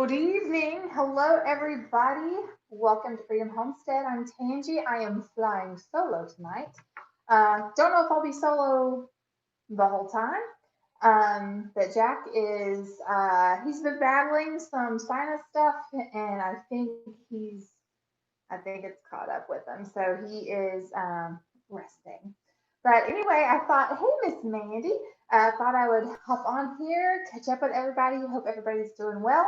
Good evening. Hello, everybody. Welcome to Freedom Homestead. I'm Tangi. I am flying solo tonight. Don't know if I'll be solo the whole time. But Jack he's been battling some sinus stuff, and I think it's caught up with him. So he is resting. But anyway, I thought, hey, Miss Mandy, I thought I would hop on here, catch up with everybody. Hope everybody's doing well.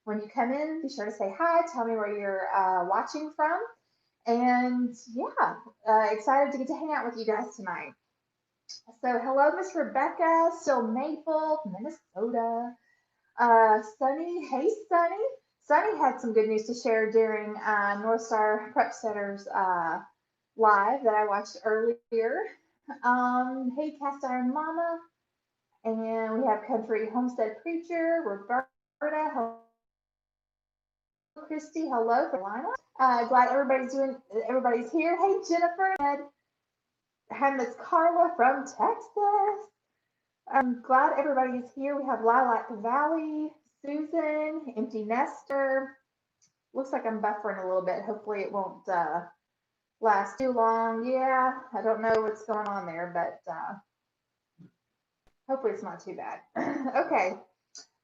When you come in, be sure to say hi. Tell me where you're watching from. And yeah, excited to get to hang out with you guys tonight. So, hello, Miss Rebecca, still Maple, Minnesota. Sunny, hey, Sunny. Sunny had some good news to share during North Star Prep Center's live that I watched earlier. Hey, Cast Iron Mama. And we have Country Homestead Preacher, Roberta. Hello, Christy. Hello, Carolina. Glad everybody's here. Hey, Jennifer. And hi, Miss Carla from Texas. I'm glad everybody's here. We have Lilac Valley, Susan, Empty Nester. Looks like I'm buffering a little bit. Hopefully it won't last too long. Yeah, I don't know what's going on there, but hopefully it's not too bad. Okay.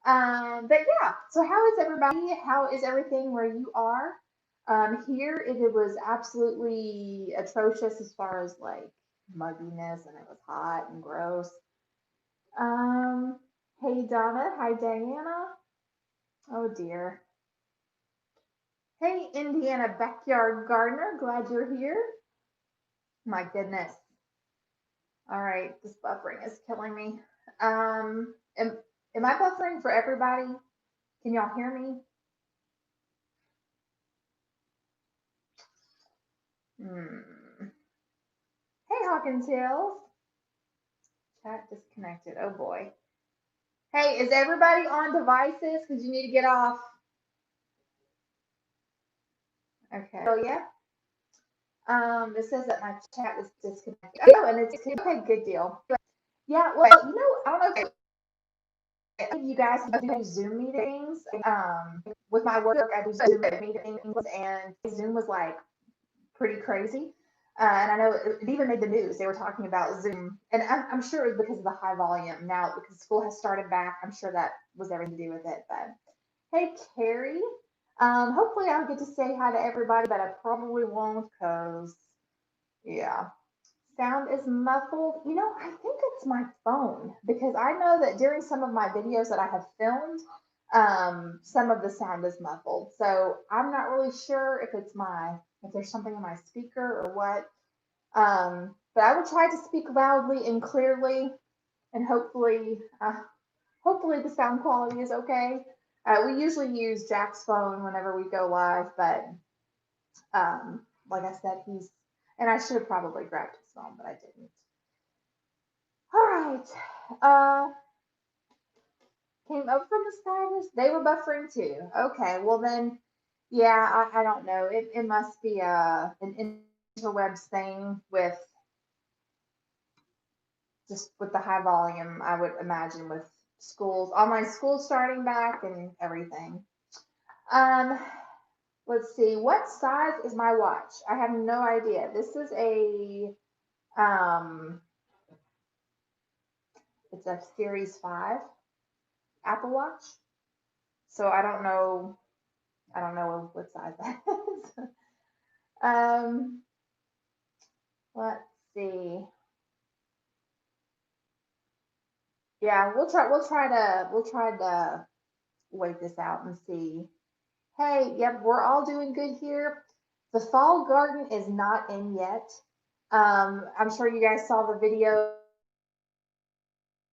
But yeah, so how is everybody? How is everything where you are? Here it was absolutely atrocious as far as like mugginess, and it was hot and gross. Um, hey Donna, hi Diana. Oh dear. Hey Indiana Backyard Gardener, glad you're here. My goodness. All right, this buffering is killing me. Um, am, am I buffering for everybody? Can y'all hear me? Hmm. Hey Hawkins Hills. Chat disconnected. Oh boy. Hey, is everybody on devices? Because you need to get off. Okay. Oh yeah. It says that my chat is disconnected. Oh, and it's okay. Good deal. But yeah. Well, I don't know if you guys do Zoom meetings. With my work, I do Zoom meetings, and Zoom was like pretty crazy. And I know it even made the news. They were talking about Zoom, and I'm sure it was because of the high volume. Now, because school has started back, I'm sure that was everything to do with it. But hey, Carrie. Hopefully, I'll get to say hi to everybody, but I probably won't because, yeah, sound is muffled. I think it's my phone because I know that during some of my videos that I have filmed, some of the sound is muffled. So I'm not really sure if there's something in my speaker or what. But I will try to speak loudly and clearly, and hopefully the sound quality is okay. We usually use Jack's phone whenever we go live, but like I said, and I should have probably grabbed his phone, but I didn't. All right. Uh, came up from the spiders. They were buffering too. Okay. Well then, yeah. I don't know. It must be an interwebs thing with just with the high volume. I would imagine with online schools starting back and everything. Um, let's see. What size is my watch? I have no idea. This is um, it's a Series 5 Apple Watch. So I don't know. I don't know what size that is. um, let's see. Yeah, we'll try to wait this out and see. Hey, yep, we're all doing good here. The fall garden is not in yet. I'm sure you guys saw the video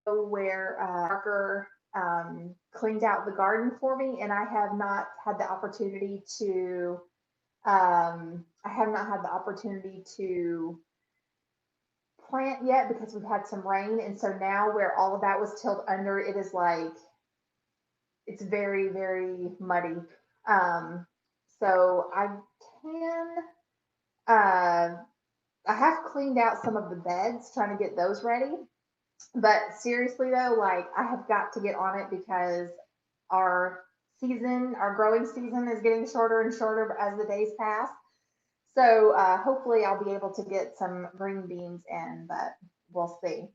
where Parker cleaned out the garden for me, and I have not had the opportunity to. I have not had the opportunity to plant yet because we've had some rain, and so now where all of that was tilled under, it is like it's very very muddy. Um, so can. Uh, I have cleaned out some of the beds, trying to get those ready. But seriously though, like I have got to get on it because our season, our growing season is getting shorter and shorter as the days pass. So hopefully I'll be able to get some green beans in, but we'll see.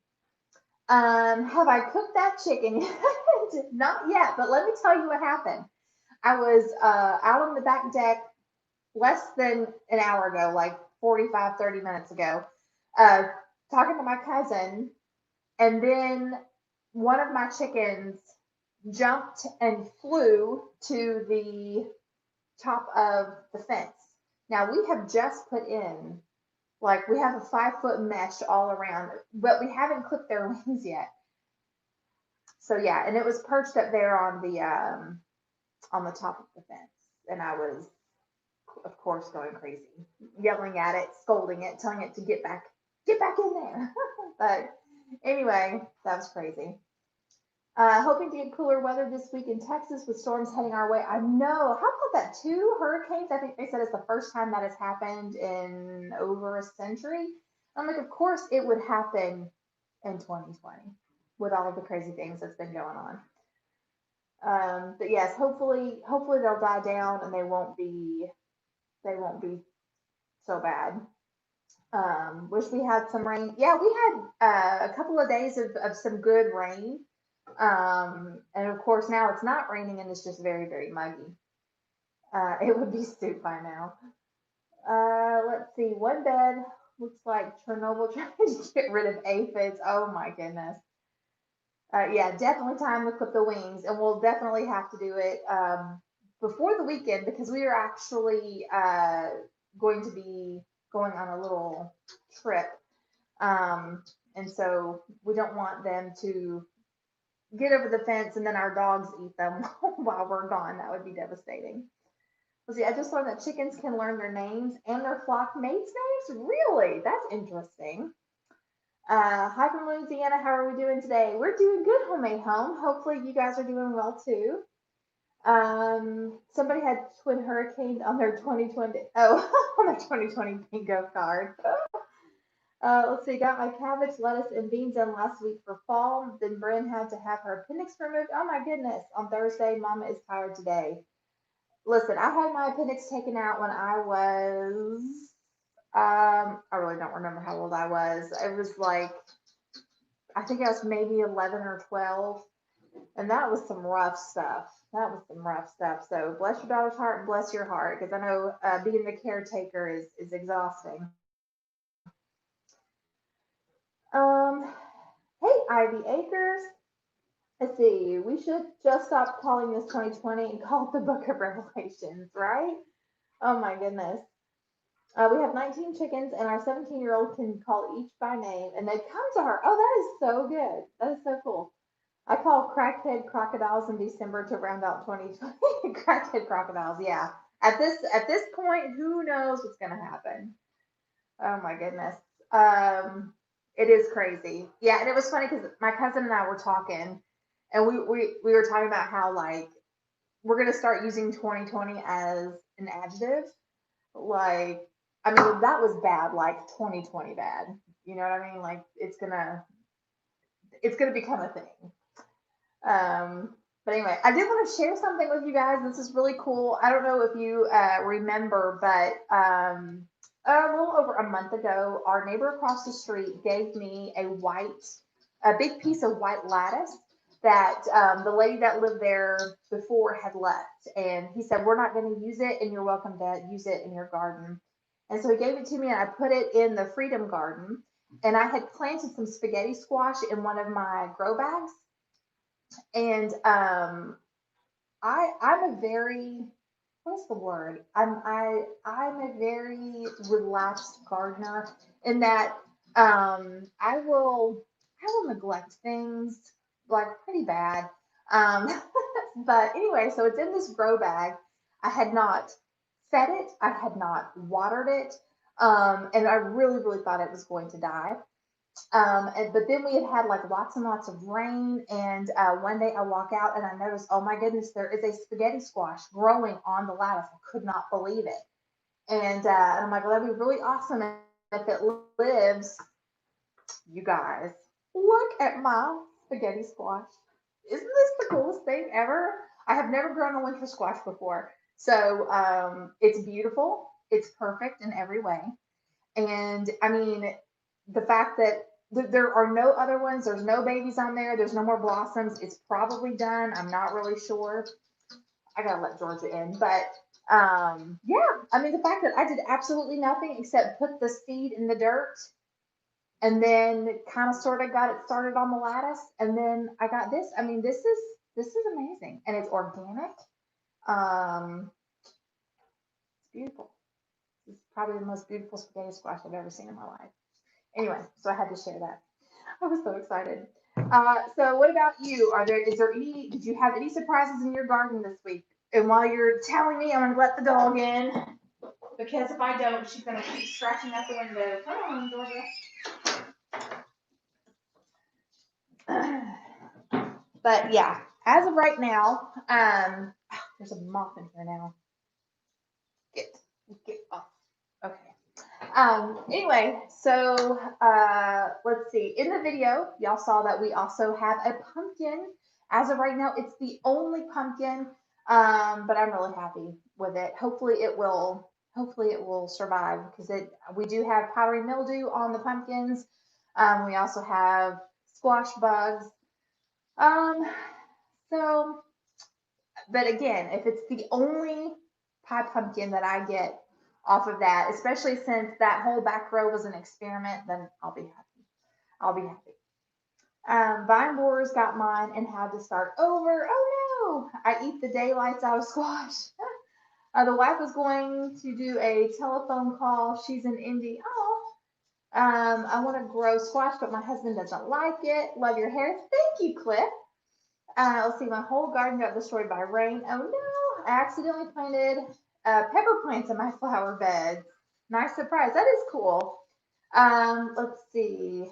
Have I cooked that chicken yet? Not yet, but let me tell you what happened. I was out on the back deck less than an hour ago, like 45, 30 minutes ago, uh, talking to my cousin, and then one of my chickens jumped and flew to the top of the fence. Now we have just put in, like, we have a 5 foot mesh all around, but we haven't clipped their wings yet. So yeah, and it was perched up there on the top of the fence, and I was, of course, going crazy, yelling at it, scolding it, telling it to get back in there. But anyway, that was crazy. Hoping to get cooler weather this week in Texas with storms heading our way. I know. How about that? 2 hurricanes. I think they said it's the first time that has happened in over a century. I'm like, of course it would happen in 2020 with all of the crazy things that's been going on. But yes, hopefully they'll die down and they won't be so bad. Wish we had some rain. Yeah, we had a couple of days of some good rain. And of course now it's not raining and it's just very, very muggy. It would be soup by now. Let's see. One bed looks like Chernobyl trying to get rid of aphids. Oh my goodness. Yeah, definitely time to clip the wings, and we'll definitely have to do it before the weekend because we are actually going to be going on a little trip. And so we don't want them to get over the fence and then our dogs eat them while we're gone. That would be devastating. Let's see, I just learned that chickens can learn their names and their flock mates' names. Really? That's interesting. Hi from Louisiana. How are we doing today? We're doing good, homemade home. Hopefully, you guys are doing well too. Somebody had twin hurricanes on their 2020. Oh, on their 2020 bingo card. Let's see. Got my cabbage, lettuce, and beans in last week for fall. Then Bryn had to have her appendix removed. Oh my goodness! On Thursday, Mama is tired today. Listen, I had my appendix taken out when I was. I really don't remember how old I was. It was like I think I was maybe 11 or 12. And that was some rough stuff. That was some rough stuff. So bless your daughter's heart and bless your heart because I know being the caretaker is exhausting. Um, hey, Ivy Acres. Let's see. We should just stop calling this 2020 and call it the Book of Revelations, right? Oh my goodness. We have 19 chickens, and our 17-year-old can call each by name, and they come to her. Oh, that is so good. That is so cool. I call crackhead crocodiles in December to round out 2020. Crackhead crocodiles, yeah. At this point, who knows what's gonna happen? Oh my goodness. It is crazy. Yeah, and it was funny because my cousin and I were talking, and we were talking about how like we're gonna start using 2020 as an adjective. Like, I mean, that was bad. Like 2020 bad. You know what I mean? Like it's gonna become a thing. But anyway, I did want to share something with you guys. This is really cool. I don't know if you remember, but a little over a month ago, our neighbor across the street gave me a big piece of white lattice that the lady that lived there before had left. And he said, we're not going to use it, and you're welcome to use it in your garden. And so he gave it to me, and I put it in the Freedom Garden. And I had planted some spaghetti squash in one of my grow bags. And I'm a very what's the word? I'm a very relaxed gardener in that I will neglect things like pretty bad. Um, but anyway, so it's in this grow bag. I had not fed it. I had not watered it. And I really, really thought it was going to die. But then we had like lots and lots of rain. And one day I walk out and I notice, oh my goodness, there is a spaghetti squash growing on the lattice. I could not believe it. And I'm like, well, that'd be really awesome if it lives. You guys, look at my spaghetti squash. Isn't this the coolest thing ever? I have never grown a winter squash before. So it's beautiful. It's perfect in every way. And I mean, the fact that there are no other ones, there's no babies on there, there's no more blossoms. It's probably done. I'm not really sure. I gotta let Georgia in, but yeah, I mean, the fact that I did absolutely nothing except put the seed in the dirt and then kind of sort of got it started on the lattice, and then I got this. I mean, this is amazing, and it's organic. It's beautiful. It's probably the most beautiful spaghetti squash I've ever seen in my life. Anyway, so I had to share that. I was so excited. So what about you? Did you have any surprises in your garden this week? And while you're telling me, I'm going to let the dog in because if I don't, she's going to keep scratching at the window. Come on, Georgia. But yeah, as of right now, there's a moth in here now. Get off. Okay. Anyway, so let's see. In the video, y'all saw that we also have a pumpkin. As of right now, it's the only pumpkin, but I'm really happy with it. Hopefully, it will. Hopefully, it will survive because we do have powdery mildew on the pumpkins. We also have squash bugs. Um, so, but again, if it's the only pie pumpkin that I get off of that, especially since that whole back row was an experiment, then I'll be happy. I'll be happy. Vine borers got mine and had to start over. Oh no! I eat the daylights out of squash. The wife was going to do a telephone call. She's in Indy. Oh, I want to grow squash, but my husband doesn't like it. Love your hair. Thank you, Cliff. Let's see, my whole garden got destroyed by rain. Oh no, I accidentally planted pepper plants in my flower beds. Nice surprise. That is cool. Let's see.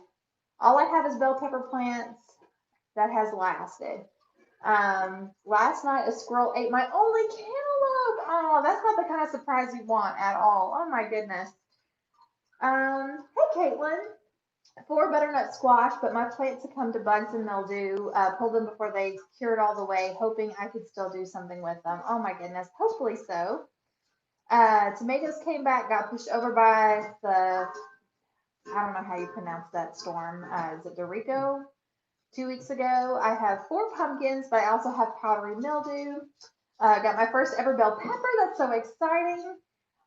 All I have is bell pepper plants. That has lasted. Last night a squirrel ate my only cantaloupe. Oh, that's not the kind of surprise you want at all. Oh my goodness. Hey Caitlin. 4 butternut squash, but my plants succumbed to bugs and mildew. Pulled them before they cured all the way, hoping I could still do something with them. Oh my goodness, hopefully so. Tomatoes came back, got pushed over by I don't know how you pronounce that storm. Is it Dorico? 2 weeks ago. I have 4 pumpkins, but I also have powdery mildew. Got my first ever bell pepper. That's so exciting.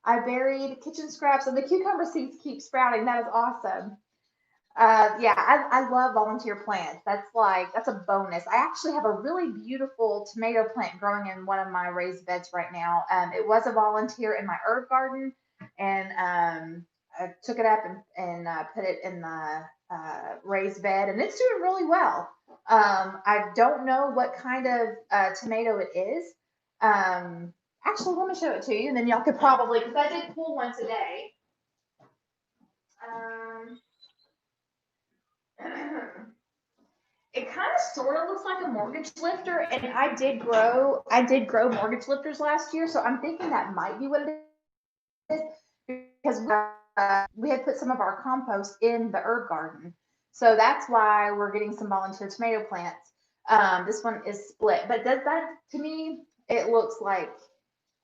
I buried kitchen scraps, and the cucumber seeds keep sprouting. That is awesome. Yeah, I love volunteer plants. That's a bonus. I actually have a really beautiful tomato plant growing in one of my raised beds right now. It was a volunteer in my herb garden, and I took it up and put it in the raised bed, and it's doing really well. I don't know what kind of tomato it is. Actually, let me show it to you, and then y'all could probably, because I did pull one today. Um, it kind of sort of looks like a mortgage lifter, and I did grow mortgage lifters last year, so I'm thinking that might be what it is because we had put some of our compost in the herb garden, so that's why we're getting some volunteer tomato plants. This one is split, but does that to me? It looks like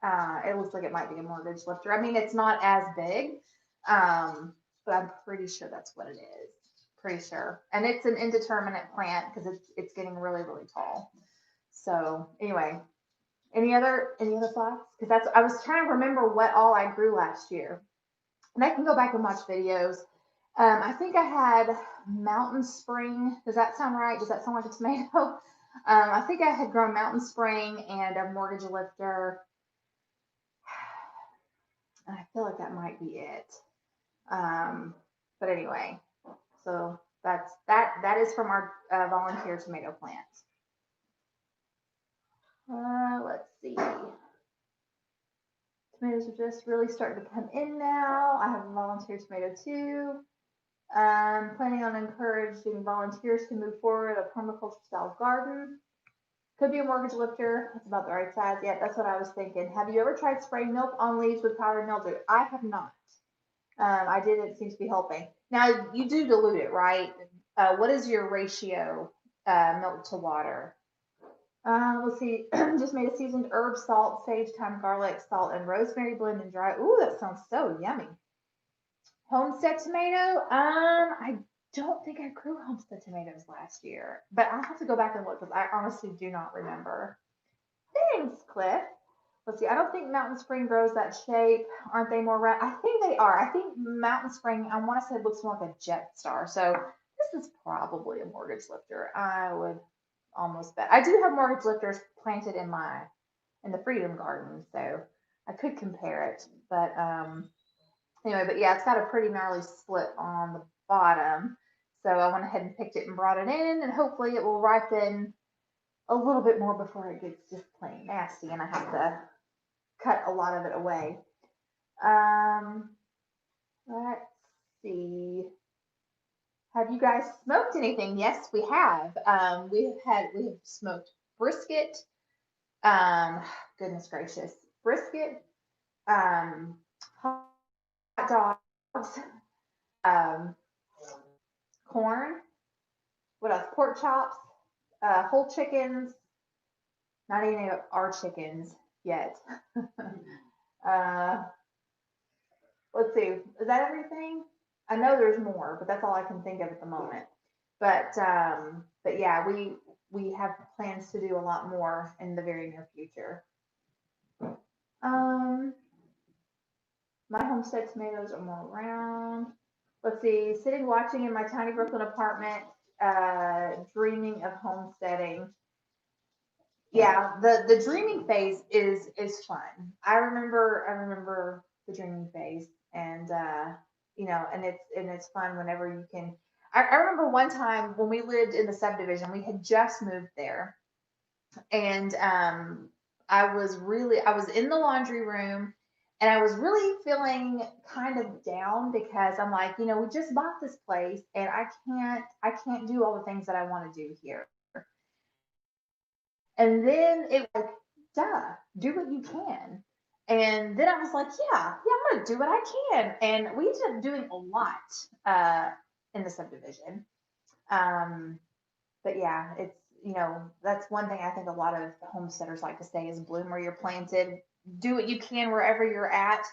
it might be a mortgage lifter. I mean, it's not as big, but I'm pretty sure that's what it is. Pretty sure. And it's an indeterminate plant because it's getting really, really tall. So anyway, any other thoughts? Because I was trying to remember what all I grew last year. And I can go back and watch videos. I think I had Mountain Spring. Does that sound right? Does that sound like a tomato? I think I had grown Mountain Spring and a mortgage lifter. I feel like that might be it. But anyway, so that is from our volunteer tomato plant. Let's see. Tomatoes are just really starting to come in now. I have a volunteer tomato too. Planning on encouraging volunteers to move forward a permaculture style garden. Could be a mortgage lifter. That's about the right size. Yeah, that's what I was thinking. Have you ever tried spraying milk on leaves with powdered mildew? I have not. I did. It seems to be helping. Now you do dilute it, right? What is your ratio, milk to water? Let's see. Just made a seasoned herb, salt, sage, thyme, garlic, salt, and rosemary blend and dry. Ooh, that sounds so yummy. Homestead tomato. I don't think I grew homestead tomatoes last year, but I'll have to go back and look because I honestly do not remember. Thanks, Cliff. Let's see. I don't think Mountain Spring grows that shape. Aren't they more round? I think they are. I think Mountain Spring, I want to say, looks more like a jet star. So this is probably a mortgage lifter. I would almost bet. I do have mortgage lifters planted in the Freedom Garden, so I could compare it. But anyway, but yeah, it's got a pretty gnarly split on the bottom. So I went ahead and picked it and brought it in, and hopefully it will ripen a little bit more before it gets just plain nasty, and I have to cut a lot of it away. Um, let's see. Have you guys smoked anything? Yes, we have. We have smoked brisket. Um, Goodness gracious, brisket. Hot dogs. Um, Corn. What else? Pork chops. Whole chickens. Not even our chickens yet. uh, let's see. Is that everything? I know there's more, but that's all I can think of at the moment. But yeah, we have plans to do a lot more in the very near future. Um, my homestead tomatoes are more round. Let's see. Sitting watching in my tiny Brooklyn apartment, dreaming of homesteading. Yeah, the dreaming phase is fun. I remember the dreaming phase, and and it's fun whenever you can. I remember one time when we lived in the subdivision, we had just moved there, and I was in the laundry room, and I was really feeling kind of down because I'm like, we just bought this place, and I can't do all the things that I want to do here. And then it was like, duh, do what you can. And then I was like, yeah, I'm gonna do what I can. And we ended up doing a lot uh, in the subdivision. Um, but yeah, that's one thing I think a lot of homesteaders like to say is bloom where you're planted. Do what you can wherever you're at,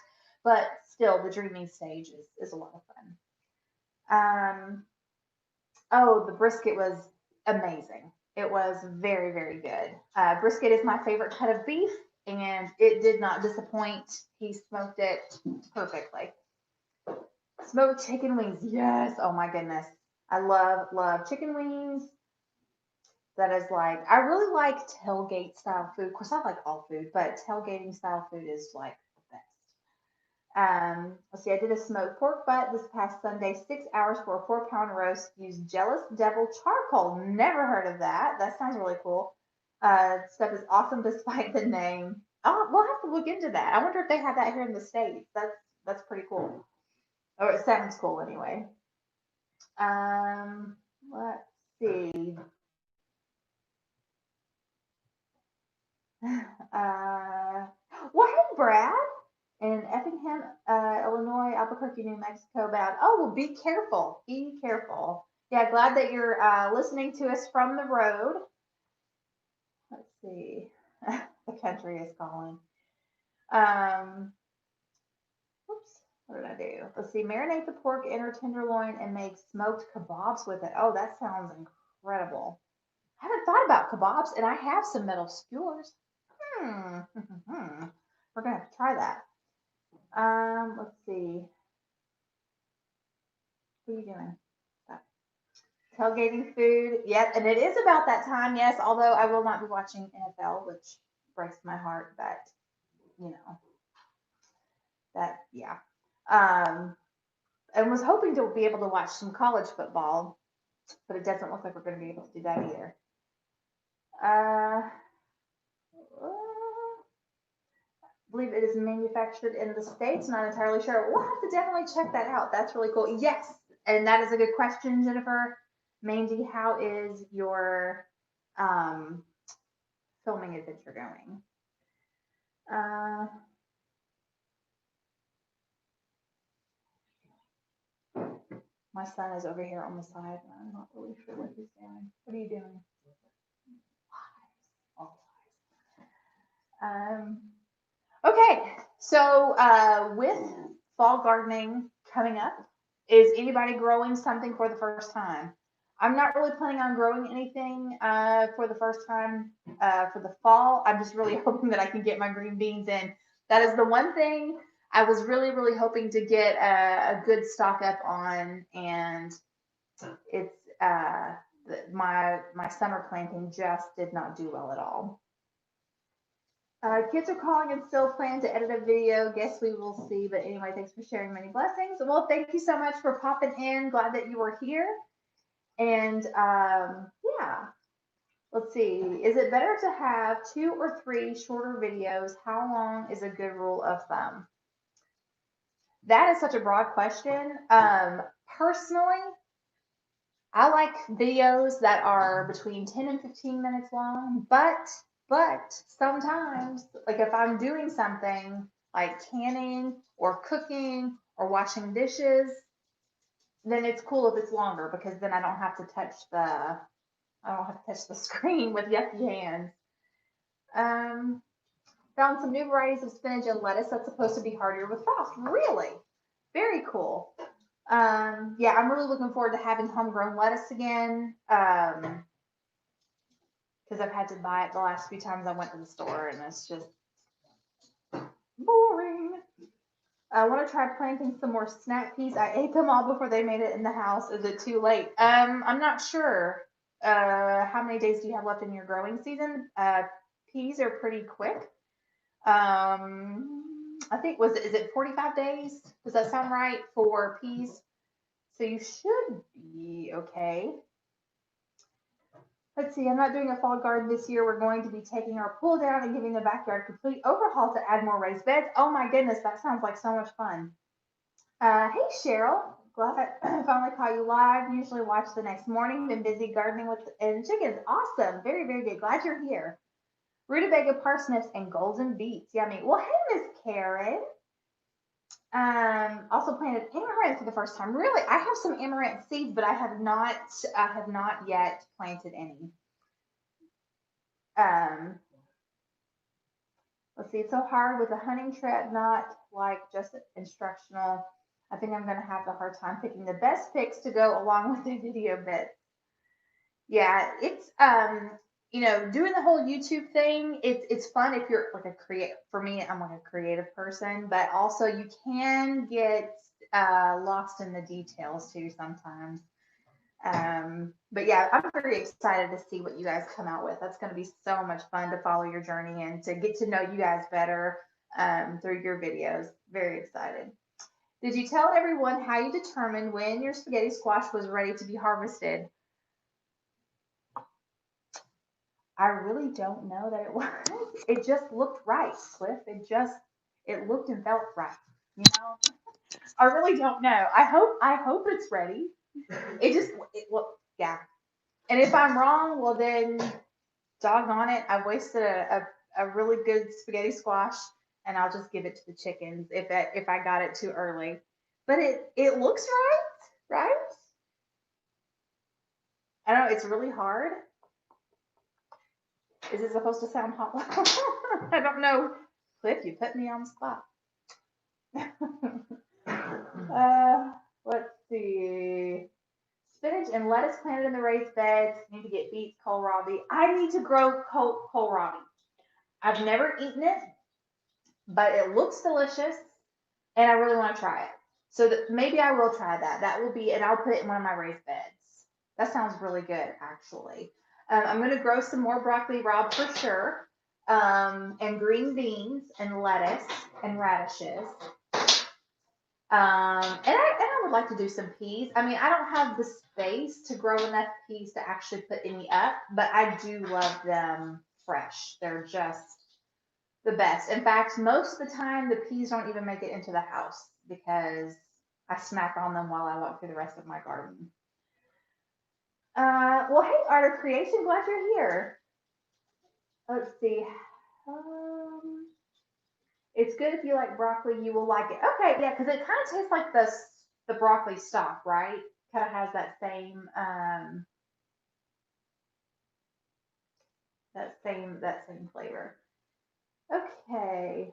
but still, the dreaming stage is a lot of fun. Um, Oh, the brisket was amazing. It was very, very good. Brisket is my favorite cut of beef, and it did not disappoint. He smoked it perfectly. Smoked chicken wings, yes. Oh my goodness, I love chicken wings. That is like I really like tailgate style food. Of course, I like all food, but tailgating style food is like the best. Let's see, I did a smoked pork butt this past Sunday, 6 hours for a 4 pound roast. Used Jealous Devil charcoal. Never heard of that. That sounds really cool. Stuff is awesome despite the name. Oh, we'll have to look into that. I wonder if they have that here in the States. That's pretty cool. Or it sounds cool anyway. Um, let's see. Well, hey, Brad, in Effingham, Illinois, Albuquerque, New Mexico, bound. Oh, well, be careful. Be careful. Yeah, glad that you're listening to us from the road. Let's see. The country is calling. Um, Oops. What did I do? Let's see. Marinate the pork inner tenderloin and make smoked kebabs with it. Oh, that sounds incredible. I haven't thought about kebabs, and I have some metal skewers. Hmm. We're gonna have to try that. Let's see. What are you doing? Tailgating food. Yep, and it is about that time. Yes, although I will not be watching NFL, which breaks my heart. But you know yeah. Um, and was hoping to be able to watch some college football, but it doesn't look like we're going to be able to do that either. I believe it is manufactured in the States. Not entirely sure. We'll have to definitely check that out. That's really cool. Yes, and that is a good question, Jennifer. Mandy, how is your um, filming adventure going? Uh, my son is over here on the side, and I'm not really sure what he's doing. What are you doing? Oh, Um, okay, so with fall gardening coming up, is anybody growing something for the first time? I'm not really planning on growing anything for the first time for the fall. I'm just really hoping that I can get my green beans in. That is the one thing I was really, really hoping to get a good stock up on, and it's my summer planting just did not do well at all. Kids are calling and still plan to edit a video. Guess we will see. But anyway, thanks for sharing. Many blessings. Well, thank you so much for popping in. Glad that you were here. And yeah, let's see. Is it better to have 2 or 3 shorter videos? How long is a good rule of thumb? That is such a broad question. Personally, I like videos that are between 10 and 15 minutes long, but sometimes, like if I'm doing something like canning or cooking or washing dishes, then it's cool if it's longer because then I don't have to touch the screen with yucky hands. Um, Found some new varieties of spinach and lettuce that's supposed to be hardier with frost. Really? Very cool. Yeah, I'm really looking forward to having homegrown lettuce again. Because I've had to buy it the last few times I went to the store, and it's just boring. I want to try planting some more snap peas. I ate them all before they made it in the house. Is it too late? I'm not sure. How many days do you have left in your growing season? Peas are pretty quick. I think is it 45 days? Does that sound right for peas? So you should be okay. Let's see, I'm not doing a fall garden this year. We're going to be taking our pool down and giving the backyard a complete overhaul to add more raised beds. Oh my goodness, that sounds like so much fun. Hey Cheryl, glad I finally caught you live. Usually watch the next morning. Been busy gardening with and chickens. Awesome, very, very good. Glad you're here. Rutabaga, parsnips, and golden beets. Yummy. Well, hey Miss Karen. Also planted amaranth for the first time. Really, I have some amaranth seeds, but I have not yet planted any. Um, let's see, it's so hard with a hunting trip, not like just instructional. I think I'm going to have a hard time picking the best picks to go along with the video bits. Yeah, it's doing the whole YouTube thing. It's fun if you're like a creative. For me, I'm like a creative person, but also you can get lost in the details too sometimes. But yeah, I'm very excited to see what you guys come out with. That's going to be so much fun to follow your journey and to get to know you guys better through your videos. Very excited. Did you tell everyone how you determined when your spaghetti squash was ready to be harvested? I really don't know that it was. It just looked right, Cliff. It looked and felt right. You know, I really don't know. I hope it's ready. Well, yeah. And if I'm wrong, well then, doggone it, I wasted a really good spaghetti squash, and I'll just give it to the chickens if I got it too early. But it looks right, right? I don't know. It's really hard. Is it supposed to sound hot? I don't know. Cliff, you put me on the spot. Let's see. Spinach and lettuce planted in the raised beds. Need to get beets, kohlrabi. I need to grow kohlrabi. I've never eaten it, but it looks delicious, and I really want to try it. So maybe I will try that. That will be, and I'll put it in one of my raised beds. That sounds really good, actually. I'm going to grow some more broccoli rabe for sure, and green beans and lettuce and radishes. And I would like to do some peas. I mean, I don't have the space to grow enough peas to actually put any up, but I do love them fresh. They're just the best. In fact, most of the time, the peas don't even make it into the house because I snack on them while I walk through the rest of my garden. Well, hey, Art of Creation, glad you're here. Let's see. It's good if you like broccoli, you will like it. Okay, yeah, because it kind of tastes like the broccoli stock, right? Kind of has that same flavor. Okay.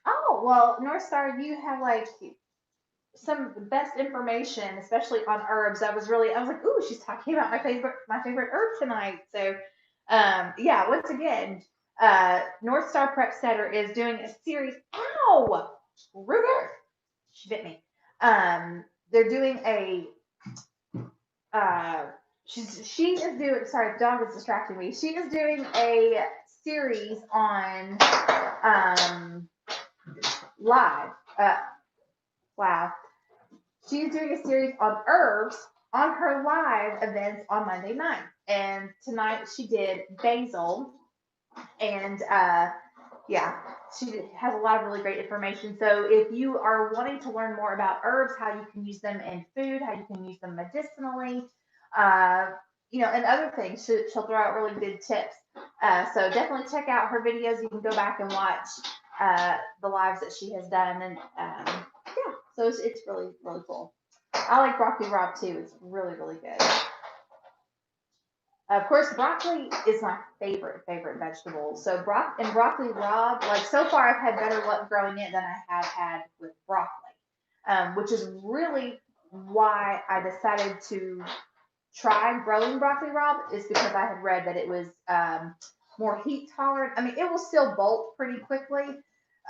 Oh, well, North Star, you have like some of the best information, especially on herbs. I was like, ooh, she's talking about my favorite herb tonight. So, yeah, once again, North Star Prep Center is doing a series. Ow, Ruger, she bit me. They're doing a uh, she is doing. Sorry, the dog is distracting me. She is doing a series on live. Wow. She's doing a series on herbs on her live events on Monday night. And tonight she did basil. And yeah, she has a lot of really great information. So if you are wanting to learn more about herbs, how you can use them in food, how you can use them medicinally, uh, and other things, she'll throw out really good tips. So definitely check out her videos. You can go back and watch the lives that she has done. And yeah, so it's really, really cool. I like broccoli rabe too. It's really, really good. Of course, broccoli is my favorite vegetable. So broccoli rabe, like so far, I've had better luck growing it than I have had with broccoli, which is really why I decided to try growing broccoli rabe is because I had read that it was more heat tolerant. I mean, it will still bolt pretty quickly,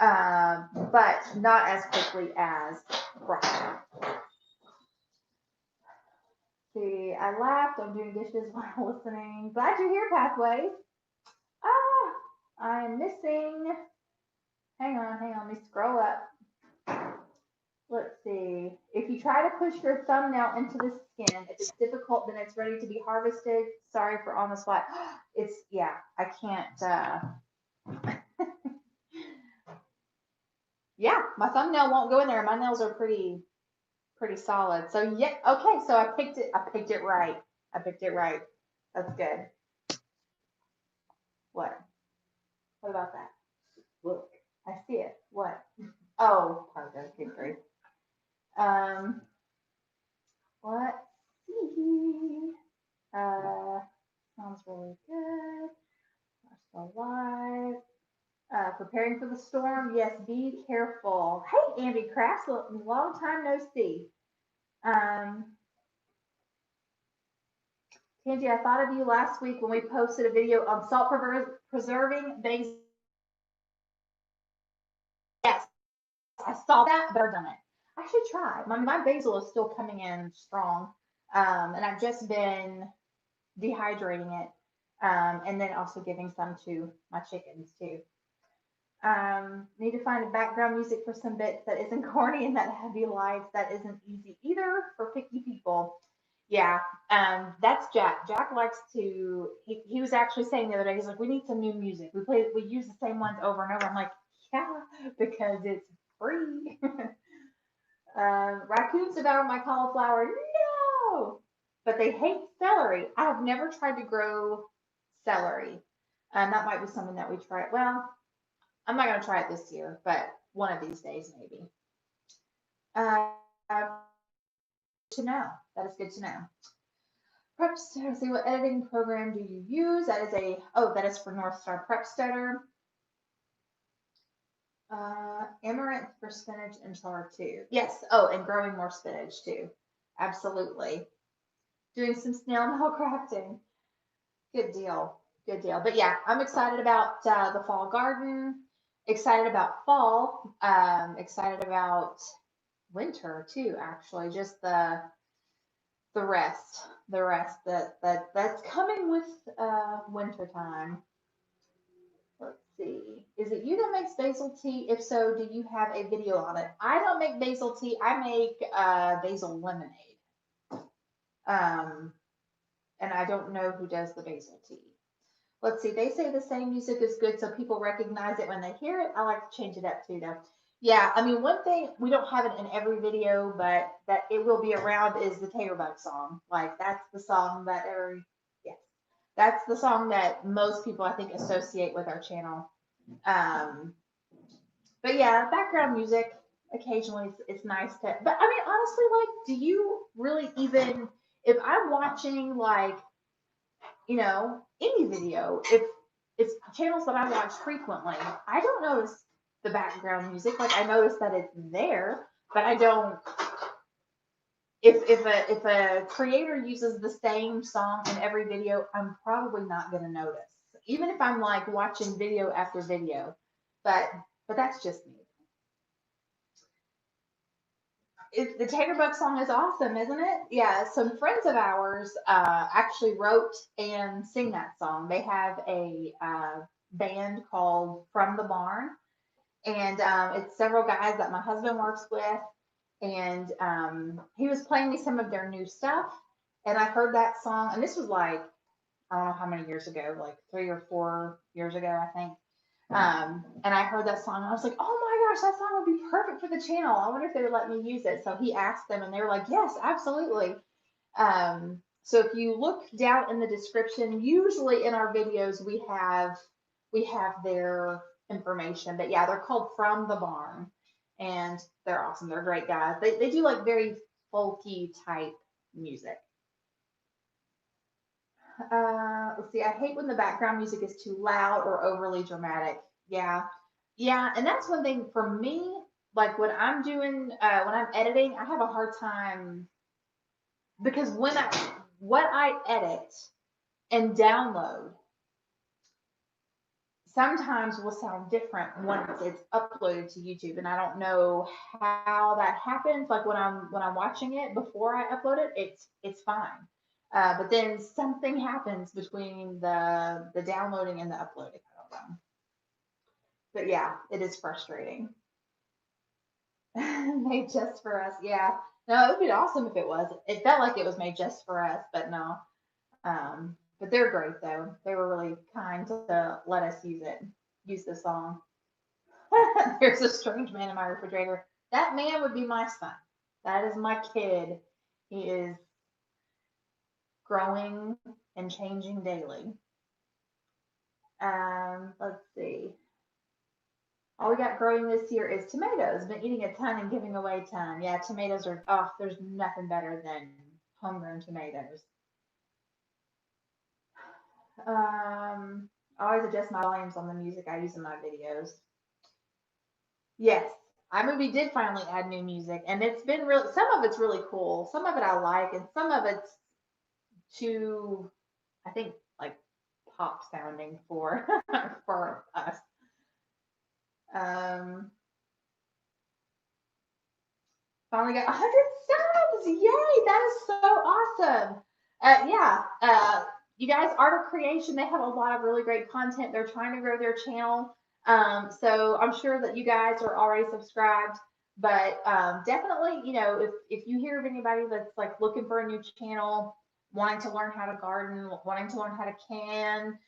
but not as quickly as broccoli. See, I laughed. I'm doing dishes while listening. Glad you're here, Pathways. Ah, I'm missing. Hang on. Let me scroll up. Let's see. If you try to push your thumbnail into the skin, if it's difficult, then it's ready to be harvested. Sorry for on the spot. Yeah, I can't. Yeah, my thumbnail won't go in there. My nails are pretty solid. So yeah, okay. So I picked it. I picked it right. I picked it right. That's good. What? What about that? Look, I see it. What? Oh, pardon. Good grief. Um, let's see. Sounds really good. We're still live. Preparing for the storm. Yes, be careful. Hey, Andy Crafts, long time no see. Um, Tangi, I thought of you last week when we posted a video on preserving basil. Yes, I saw that, but I've done it. I should try. My basil is still coming in strong, and I've just been dehydrating it, and then also giving some to my chickens too. Need to find a background music for some bits that isn't corny and that heavy lights. That isn't easy either for picky people. Yeah, that's Jack. Jack likes to. He was actually saying the other day. He's like, we need some new music. We use the same ones over and over. I'm like, yeah, because it's free. Raccoons devour my cauliflower. No, but they hate celery. I have never tried to grow celery. That might be something that we try. Well, I'm not going to try it this year, but one of these days maybe. Uh, to know. That is good to know. Prep Stutter. See, what editing program do you use? That is for North Star Prep Stutter. Amaranth for spinach and chard too. Yes. Oh, and growing more spinach too. Absolutely. Doing some snail mail crafting. Good deal. Good deal. But yeah, I'm excited about the fall garden. Excited about fall. Excited about winter too. Actually, just the rest that's coming with winter time. Let's see. Is it you that makes basil tea? If so, do you have a video on it? I don't make basil tea. I make basil lemonade. Um, and I don't know who does the basil tea. Let's see. They say the same music is good, so people recognize it when they hear it. I like to change it up too, though. Yeah, I mean, one thing we don't have it in every video, but that it will be around is the Tater Bug song. Like that's the song that yes, that's the song that most people I think associate with our channel. Um, but yeah, background music occasionally it's nice to. But I mean, honestly, like, do you really even if I'm watching like any video, if it's channels that I watch frequently. I don't notice the background music. Like I notice that it's there, but I don't. If a creator uses the same song in every video, I'm probably not gonna notice, even if I'm like watching video after video. But that's just me. The Taterbuck song is awesome, isn't it? Yeah, some friends of ours actually wrote and sing that song. They have a band called From the Barn, and it's several guys that my husband works with. And he was playing me some of their new stuff, and I heard that song, and this was like I don't know how many years ago, like 3 or 4 years ago, I think. And I heard that song, and I was like, oh my gosh, that song would be perfect for the channel. I wonder if they would let me use it. So he asked them, and they were like, yes, absolutely. So if you look down in the description, usually in our videos we have their information. But yeah, they're called From the Barn, and they're awesome. They're great guys. They do like very folky type music. Let's see. I hate when the background music is too loud or overly dramatic. Yeah, yeah, and that's one thing for me. Like when I'm editing, I have a hard time because what I edit and download sometimes will sound different once it's uploaded to YouTube, and I don't know how that happens. Like when I'm watching it before I upload it, it's fine. But then something happens between the downloading and the uploading. I don't know. But yeah, it is frustrating. Made just for us. Yeah. No, it would be awesome if it was. It felt like it was made just for us, but no. But they're great though. They were really kind to let us use the song. There's a strange man in my refrigerator. That man would be my son. That is my kid. He is growing and changing daily. Let's see. All we got growing this year is tomatoes. Been eating a ton and giving away a ton. Yeah, tomatoes are, oh, there's nothing better than homegrown tomatoes. I always adjust my volumes on the music I use in my videos. Yes, iMovie did finally add new music, and it's been real. Some of it's really cool. Some of it I like, and some of it's too, I think, like pop sounding for for us. Um, Finally got 100 subs! Yay! That is so awesome. Yeah, you guys, Art of Creation, they have a lot of really great content. They're trying to grow their channel. So I'm sure that you guys are already subscribed. But definitely, if you hear of anybody that's like looking for a new channel, wanting to learn how to garden, wanting to learn how to can,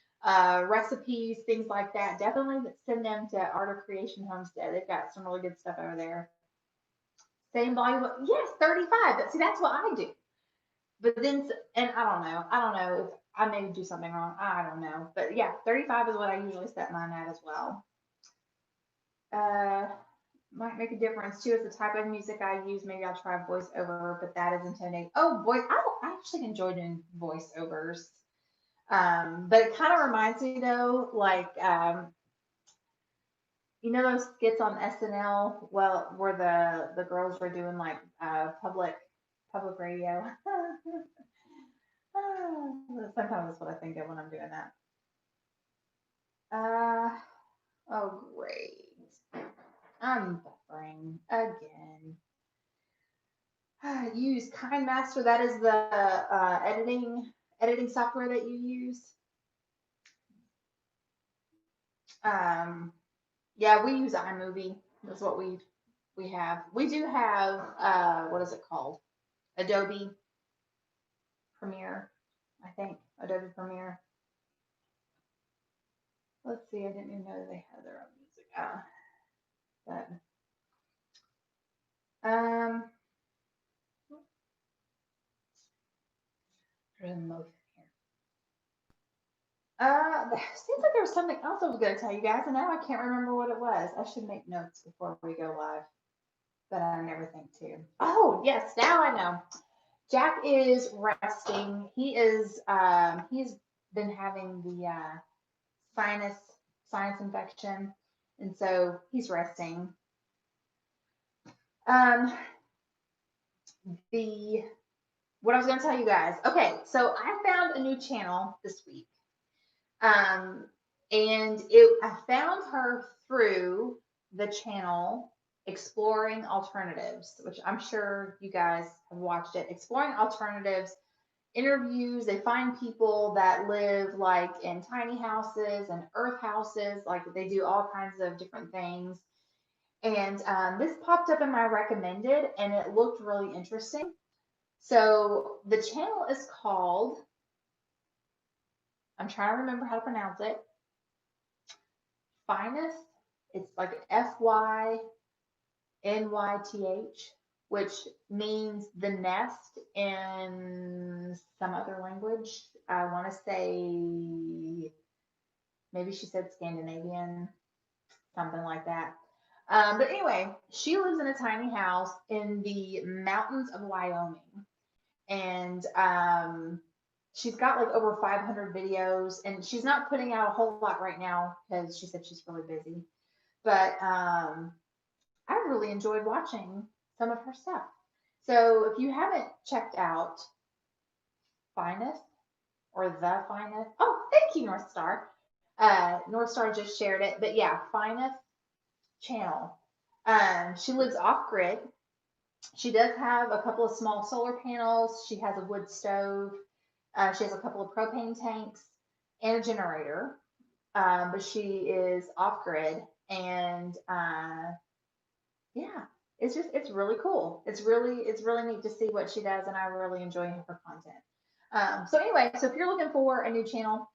recipes, things like that, definitely send them to Art of Creation Homestead. They've got some really good stuff over there. Same volume. Yes, 35. But see, that's what I do. But then, and I don't know. I don't know if I may do something wrong. I don't know. But yeah, 35 is what I usually set mine at as well. Uh, might make a difference too. It's the type of music I use. Maybe I'll try voiceover, but that is intimidating. Oh, voice. I actually enjoy doing voiceovers. But it kind of reminds me though, like those skits on SNL, well, where the girls were doing like public radio. Sometimes that's what I think of when I'm doing that. Uh oh, great. I'm buffering again. Use KindMaster. That is the editing software that you use. Yeah, we use iMovie. That's what we have. We do have what is it called? Adobe Premiere, I think. Adobe Premiere. Let's see. I didn't even know they had their own music. But there's a motion here. Seems like there was something else I was going to tell you guys, and now I can't remember what it was. I should make notes before we go live, but I never think to. Oh yes, now I know. Jack is resting. He's been having the sinus sinus infection, and so he's resting. Um, the what I was going to tell you guys. Okay, so I found a new channel this week. Um, and I found her through the channel Exploring Alternatives, which I'm sure you guys have watched it. Exploring Alternatives interviews, they find people that live like in tiny houses and earth houses, like they do all kinds of different things. And this popped up in my recommended, and it looked really interesting. So the channel is called, I'm trying to remember how to pronounce it, Finest. It's like Fynyth, which means the nest in some other language. I want to say, maybe she said Scandinavian, something like that. But anyway, she lives in a tiny house in the mountains of Wyoming. And she's got like over 500 videos, and she's not putting out a whole lot right now because she said she's really busy. But I really enjoyed watching some of her stuff. So if you haven't checked out Finest or The Finest, oh, thank you, North Star. North Star just shared it, but yeah, Finest channel. She lives off grid. She does have a couple of small solar panels. She has a wood stove. She has a couple of propane tanks and a generator. But she is off grid, and yeah, it's really cool. It's really neat to see what she does, and I really enjoy her content. So anyway, so if you're looking for a new channel,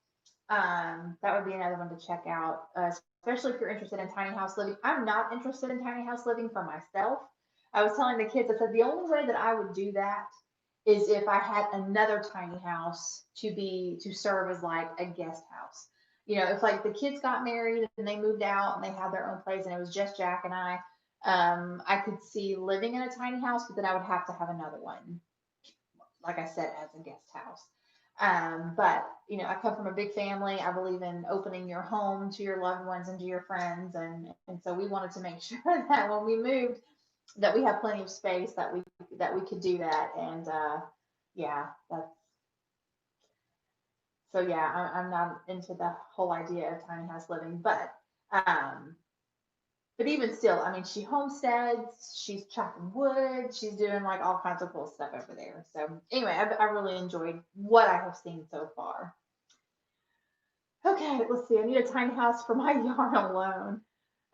that would be another one to check out, especially if you're interested in tiny house living. I'm not interested in tiny house living for myself. I was telling the kids, I said the only way that I would do that is if I had another tiny house to serve as like a guest house. You know, if like the kids got married and they moved out and they had their own place and it was just Jack and I could see living in a tiny house, but then I would have to have another one, like I said, as a guest house. But you know, I come from a big family. I believe in opening your home to your loved ones and to your friends, and so we wanted to make sure that when we moved, that we have plenty of space that we could do that. And yeah, that's so yeah. I'm not into the whole idea of tiny house living, um, but even still, I mean, she homesteads, she's chopping wood, she's doing like all kinds of cool stuff over there. So anyway, I really enjoyed what I have seen so far. Okay, let's see. I need a tiny house for my yard alone.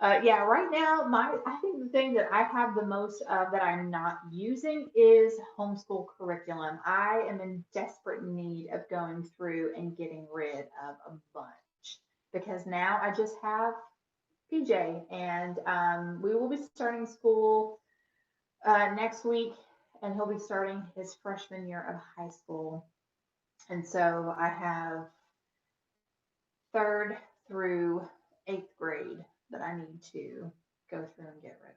Yeah, right now, I think the thing that I have the most of that I'm not using is homeschool curriculum. I am in desperate need of going through and getting rid of a bunch because now I just have PJ, and we will be starting school next week, and he'll be starting his freshman year of high school. And so I have third through eighth grade that I need to go through and get rid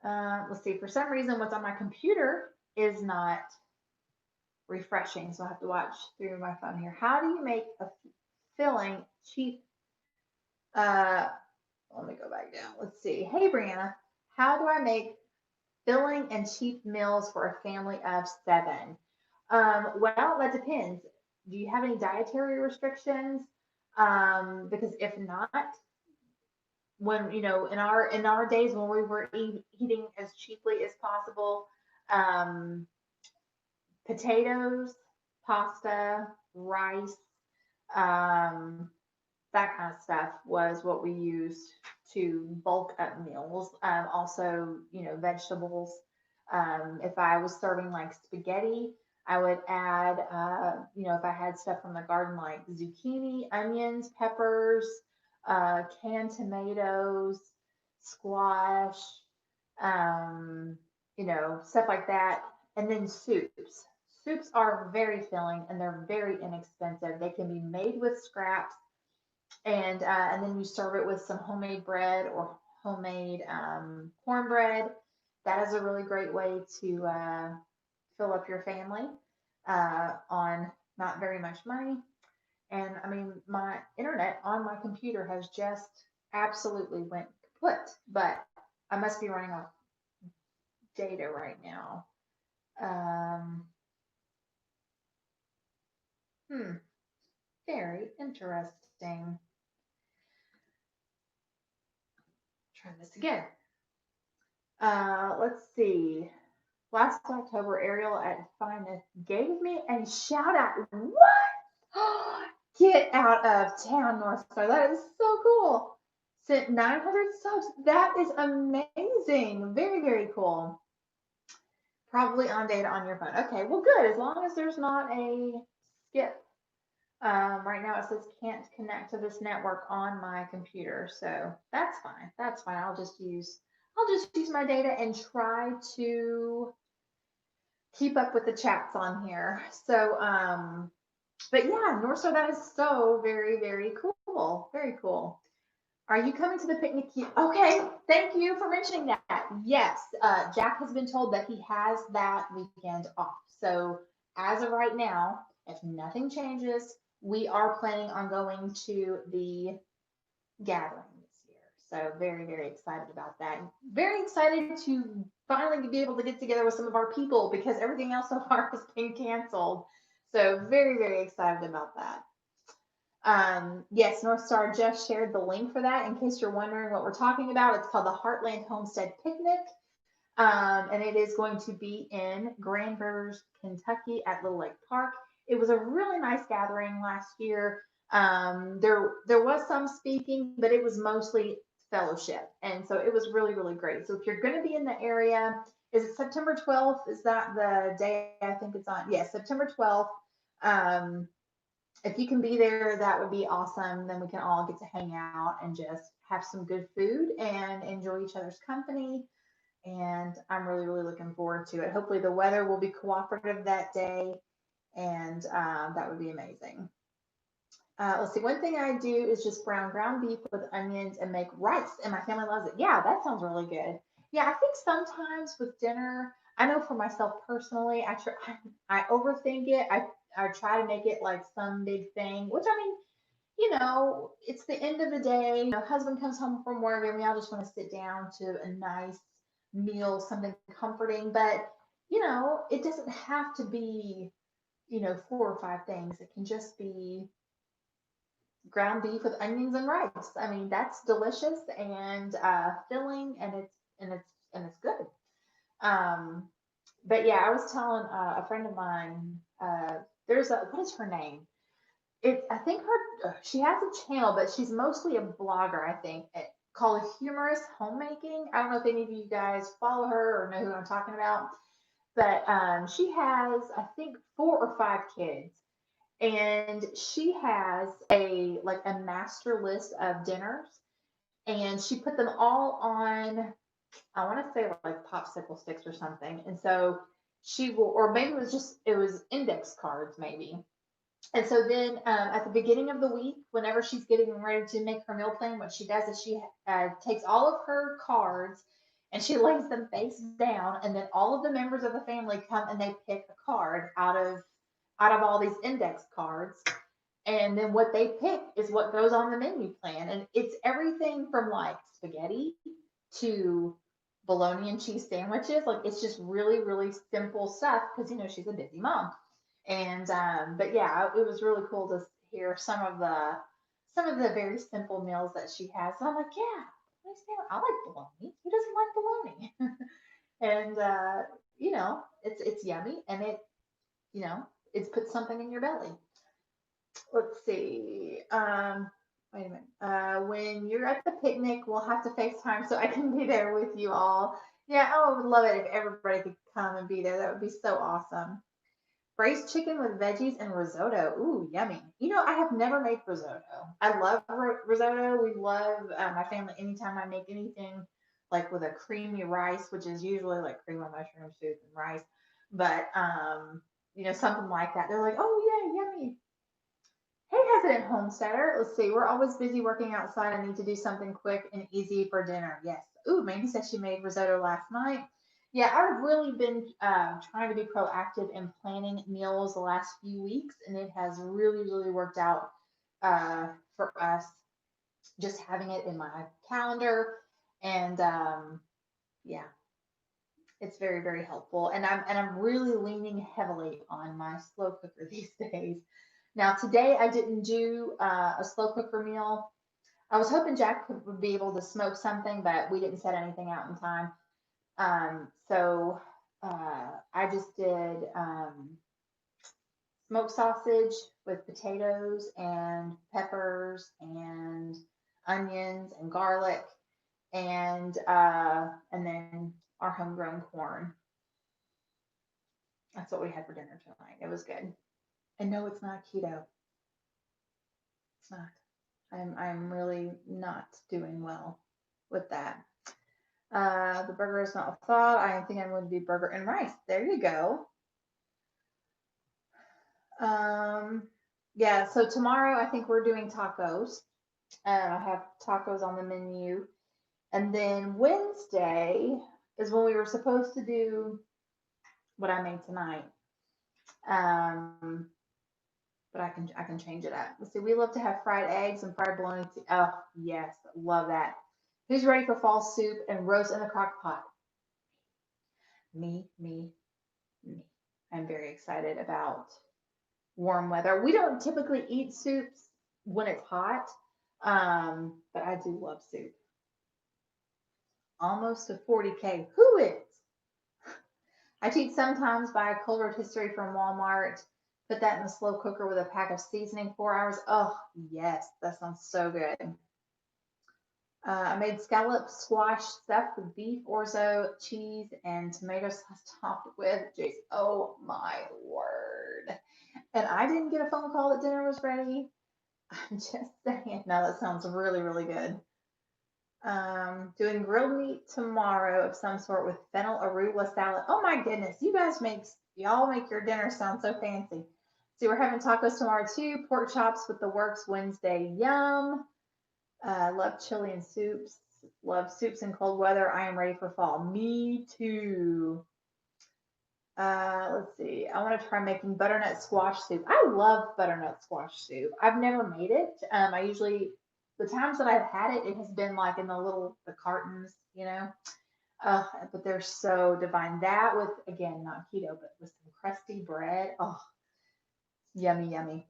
of. Let's see, for some reason, what's on my computer is not refreshing, so I have to watch through my phone here. How do you make a filling cheap? Uh, Let me go back down. Let's see. Hey, Brianna, how do I make filling and cheap meals for a family of 7? Well, that depends. Do you have any dietary restrictions? Because if not, when you know, in our days when we were eating as cheaply as possible, um, potatoes, pasta, rice, um, that kind of stuff was what we used to bulk up meals. Also, you know, vegetables. If I was serving like spaghetti, I would add, you know, if I had stuff from the garden like zucchini, onions, peppers, canned tomatoes, squash, um, you know, stuff like that. And then soups. Soups are very filling and they're very inexpensive. They can be made with scraps, and then you serve it with some homemade bread or homemade cornbread. That is a really great way to fill up your family on not very much money. And I mean, my internet on my computer has just absolutely went kaput, but I must be running off data right now. Um, hmm, very interesting. Try this again. Let's see. Last October, Ariel at Finest gave me a shout out. What? Get out of town, North Star. That is so cool. Sent 900 subs. That is amazing. Very, very cool. Probably on data on your phone. Okay, well, good. As long as there's not a skip. Right now it says can't connect to this network on my computer, so that's fine. That's fine. I'll just use my data and try to keep up with the chats on here. So, but yeah, North Star, that is so very, very cool. Very cool. Are you coming to the picnic? Okay, thank you for mentioning that. Yes, Jack has been told that he has that weekend off. So as of right now, if nothing changes, we are planning on going to the gathering this year. So very, very excited about that. Very excited to finally be able to get together with some of our people because everything else so far has been canceled. So very, very excited about that. Yes, North Star just shared the link for that. In case you're wondering what we're talking about, it's called the Heartland Homestead Picnic. And it is going to be in Grand Rivers, Kentucky at Little Lake Park. It was a really nice gathering last year. There was some speaking, but it was mostly fellowship, and so it was really really great. So if you're going to be in the area, is it September 12th? Is that the day I think it's on? Yes, September 12th. Um, if you can be there, that would be awesome. Then we can all get to hang out and just have some good food and enjoy each other's company. And I'm really, really looking forward to it. Hopefully, the weather will be cooperative that day, and that would be amazing. Let's see. One thing I do is just brown ground beef with onions and make rice, and my family loves it. Yeah, that sounds really good. Yeah, I think sometimes with dinner, I know for myself personally, I overthink it. I try to make it like some big thing, which I mean, it's the end of the day. Husband comes home from work, and we all just want to sit down to a nice meal, something comforting. But it doesn't have to be 4 or 5 things. It can just be ground beef with onions and rice. I mean, that's delicious and filling, and it's good. Um, but yeah, I was telling a friend of mine. There's a what is her name? I think she has a channel, but she's mostly a blogger. I think called Humorous Homemaking. I don't know if any of you guys follow her or know who I'm talking about, but she has I think 4 or 5 kids, and she has a master list of dinners, and she put them all on. I want to say like popsicle sticks or something, and so she will, or maybe it was index cards maybe. And so then at the beginning of the week, whenever she's getting ready to make her meal plan, what she does is she takes all of her cards and she lays them face down, and then all of the members of the family come and they pick a card out of all these index cards, and then what they pick is what goes on the menu plan, and it's everything from like spaghetti to bologna and cheese sandwiches. Like it's just really really simple stuff because she's a busy mom. And but yeah, it was really cool to hear some of the very simple meals that she has. So I'm like, yeah, I like bologna. Who doesn't like bologna? And it's yummy, and it's put something in your belly. Let's see. Wait a minute. When you're at the picnic, we'll have to FaceTime so I can be there with you all. Yeah, I would love it if everybody could come and be there. That would be so awesome. Braised chicken with veggies and risotto. Ooh, yummy. I have never made risotto. I love risotto. We love my family anytime I make anything like with a creamy rice, which is usually like cream of mushroom soup and rice. But something like that. They're like, oh yeah, yummy. Hey, Hesitant Homesteader. Let's see. We're always busy working outside. I need to do something quick and easy for dinner. Yes. Ooh, Mandy said she made risotto last night. Yeah, I've really been trying to be proactive in planning meals the last few weeks, and it has really, really worked out for us, just having it in my calendar. And yeah, it's very, very helpful. And I'm really leaning heavily on my slow cooker these days. Now today I didn't do a slow cooker meal. I was hoping Jack would be able to smoke something, but we didn't set anything out in time. So I just did smoked sausage with potatoes and peppers and onions and garlic and then our homegrown corn. That's what we had for dinner tonight. It was good. And no, it's not keto. It's not. I'm really not doing well with that. The burger is not thawed. I think I'm going to do burger and rice. There you go. Um, yeah. So tomorrow I think we're doing tacos. I have tacos on the menu, and then Wednesday is when we were supposed to do what I made tonight. Um, but I can change it up. Let's see. We love to have fried eggs and fried bologna. Oh yes, love that. Who's ready for fall soup and roast in the crock pot? Me, me. I'm very excited about warm weather. We don't typically eat soups when it's hot, but I do love soup. Almost a 40K. Who is? I cheat sometimes, buy a cold rotisserie from Walmart, put that in the slow cooker with a pack of seasoning, 4 hours. Oh, yes, that sounds so good. I made scallop squash stuffed with beef, orzo, cheese, and tomato sauce topped with juice. Oh my word. And I didn't get a phone call that dinner was ready. I'm just saying. No, that sounds really, really good. Doing grilled meat tomorrow of some sort with fennel arugula salad. Oh my goodness, y'all make your dinner sound so fancy. See, we're having tacos tomorrow too. Pork chops with the works Wednesday. Yum. Love chili and soups. Love soups in cold weather. I am ready for fall. Me too. Let's see. I want to try making butternut squash soup. I love butternut squash soup. I've never made it. I usually, the times that I've had it, it has been like in the cartons, you know. But they're so divine. That with, again, not keto, but with some crusty bread. Oh, yummy, yummy.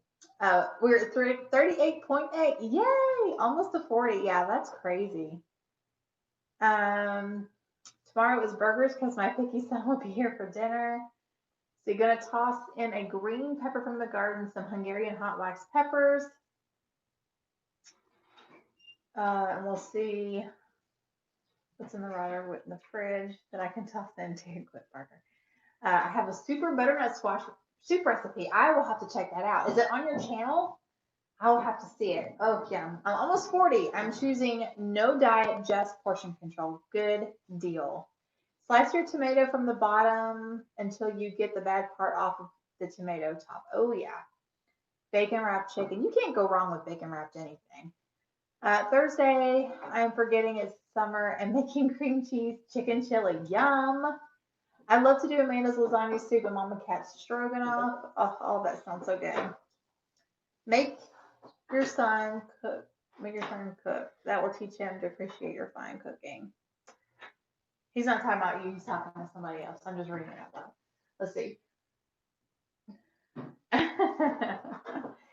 We're at 38.8. Yay! Almost to 40. Yeah, that's crazy. Um, Tomorrow is burgers because my picky son will be here for dinner. So you're gonna toss in a green pepper from the garden, some Hungarian hot wax peppers, and we'll see what's in the in the fridge that I can toss into a quick burger. I have a super butternut squash soup recipe. I will have to check that out. Is it on your channel? I will have to see it. Oh yeah, I'm almost 40. I'm choosing no diet, just portion control. Good deal. Slice your tomato from the bottom until you get the bad part off of the tomato top. Oh yeah. Bacon wrapped chicken. You can't go wrong with bacon wrapped anything. Thursday, I'm forgetting it's summer and making cream cheese chicken chili. Yum. I'd love to do Amanda's lasagna soup and Mama Cat's stroganoff. Oh, all that sounds so good. Make your son cook. Make your son cook. That will teach him to appreciate your fine cooking. He's not talking about you. He's talking to somebody else. I'm just reading it out loud. Let's see.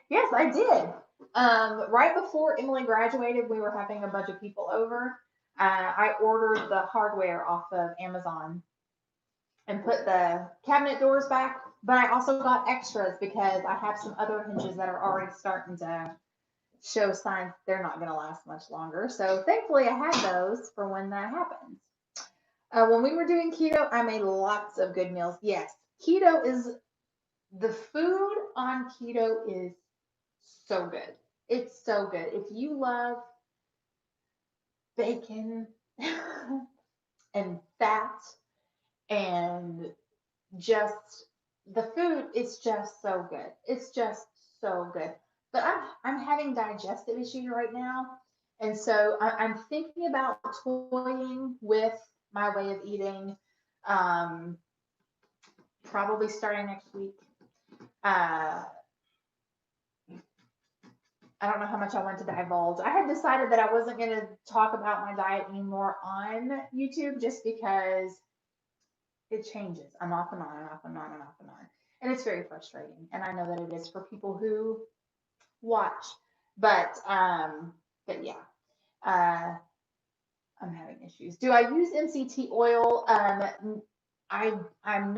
Yes, I did. Right before Emily graduated, we were having a bunch of people over. I ordered the hardware off of Amazon and put the cabinet doors back, but I also got extras because I have some other hinges that are already starting to show signs they're not going to last much longer. So thankfully, I had those for when that happens. When we were doing keto, I made lots of good meals. Yes, keto is the food on keto is so good. It's so good. If you love bacon and fat and just the food, it's just so good. It's just so good. But I'm having digestive issues right now, and so I'm thinking about toying with my way of eating. Um, Probably starting next week. Uh, I don't know how much I want to divulge. I had decided that I wasn't going to talk about my diet anymore on YouTube just because it changes. I'm off and on and off and on and off and on. And it's very frustrating. And I know that it is for people who watch. But yeah. Uh I'm having issues. Do I use MCT oil? I'm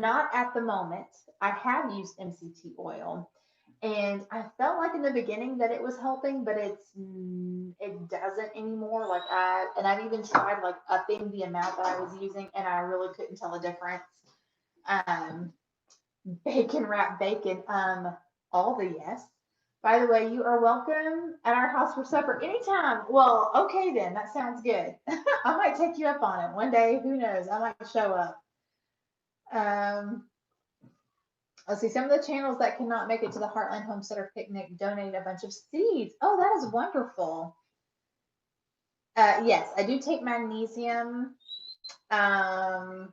not at the moment. I have used MCT oil, and I felt like in the beginning that it was helping, but it doesn't anymore. I've even tried like upping the amount that I was using, and I really couldn't tell a difference. Um, Bacon wrap bacon. All the yes. By the way, you are welcome at our house for supper anytime. Well, okay then, that sounds good. I might take you up on it one day. Who knows? I might show up. Um, let's see. Some of the channels that cannot make it to the Heartland Homesteader picnic donated a bunch of seeds. Oh, that is wonderful. Yes, I do take magnesium. Um,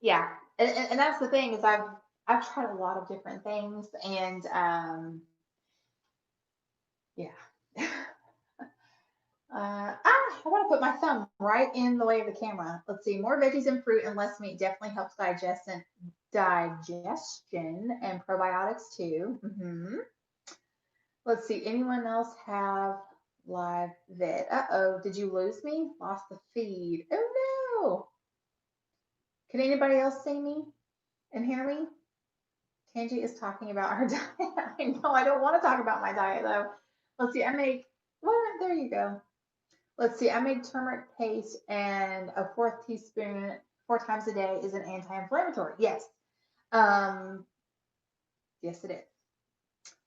yeah, and that's the thing is I've tried a lot of different things, and yeah. I want to put my thumb right in the way of the camera. Let's see. More veggies and fruit and less meat definitely helps digestion and probiotics too. Let's see. Anyone else have live vid? Uh-oh. Did you lose me? Lost the feed. Oh no. Can anybody else see me and hear me? Tangi is talking about her diet. I know. I don't want to talk about my diet though. Let's see. There you go. Let's see, I made turmeric paste and a fourth teaspoon 4 times a day is an anti-inflammatory. Yes. Yes, it is.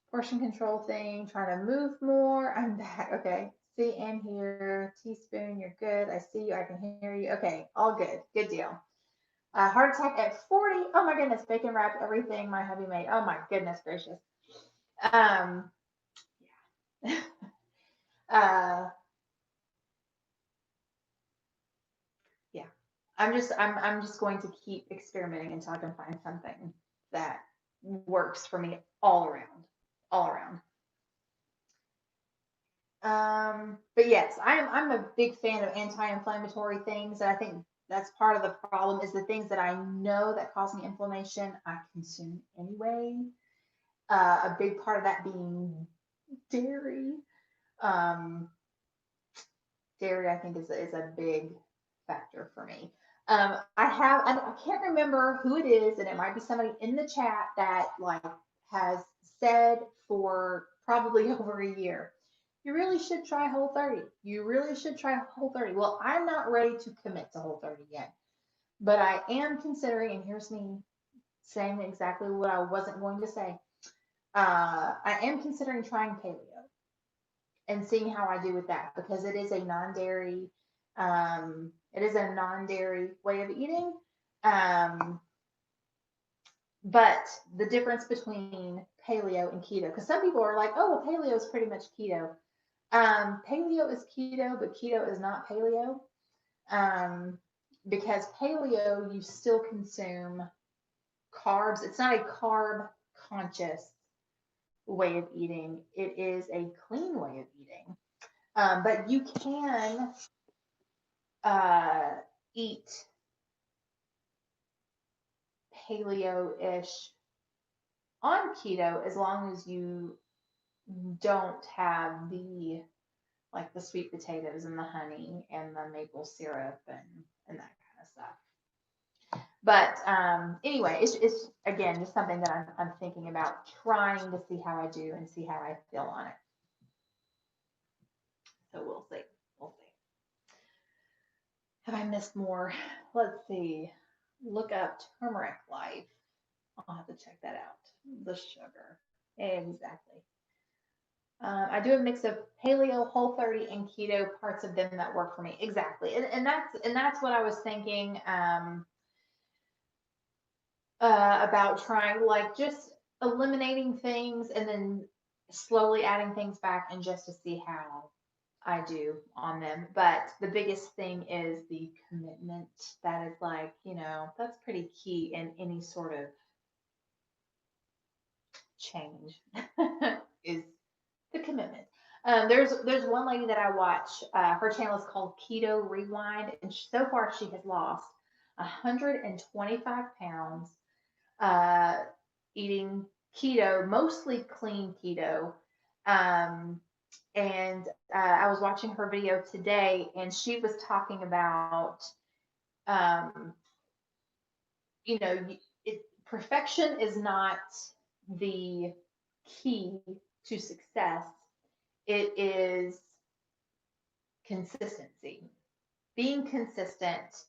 Portion control thing, trying to move more. I'm back. Okay. See and hear. Teaspoon, you're good. I see you. I can hear you. Okay. All good. Good deal. Heart attack at 40. Oh my goodness. Bacon wrapped everything my hubby made. Oh my goodness gracious. Yeah. Yeah. I'm just going to keep experimenting until I can find something that works for me all around. All around. But yes, I'm a big fan of anti-inflammatory things, and I think that's part of the problem is the things that I know that cause me inflammation I consume anyway. A big part of that being dairy. Um, Dairy I think is a big factor for me. I can't remember who it is, and it might be somebody in the chat that like has said for probably over a year, you really should try Whole 30. You really should try Whole 30. Well, I'm not ready to commit to Whole 30 yet, but I am considering, and here's me saying exactly what I wasn't going to say. I am considering trying paleo and seeing how I do with that because it is a non-dairy way of eating. But the difference between paleo and keto, because some people are like, oh, well, paleo is pretty much keto. Paleo is keto, but keto is not paleo. Because paleo, you still consume carbs. It's not a carb conscious way of eating. It is a clean way of eating. But you can eat paleo-ish on keto as long as you don't have the sweet potatoes and the honey and the maple syrup and that kind of stuff. But anyway, it's again just something that I'm thinking about trying to see how I do and see how I feel on it. So we'll see. We'll see. Have I missed more? Let's see. Look up turmeric life. I'll have to check that out. The sugar. Exactly. I do a mix of paleo, Whole 30, and keto. Parts of them that work for me. Exactly, and that's what I was thinking about trying, like just eliminating things and then slowly adding things back, and just to see how I do on them. But the biggest thing is the commitment. That is that's pretty key in any sort of change is the commitment. There's one lady that I watch. Her channel is called Keto Rewind, and so far she has lost 125 pounds uh, eating keto, mostly clean keto. Um, and I was watching her video today, and she was talking about, um, you know, perfection is not the key to success. It is consistency, being consistent,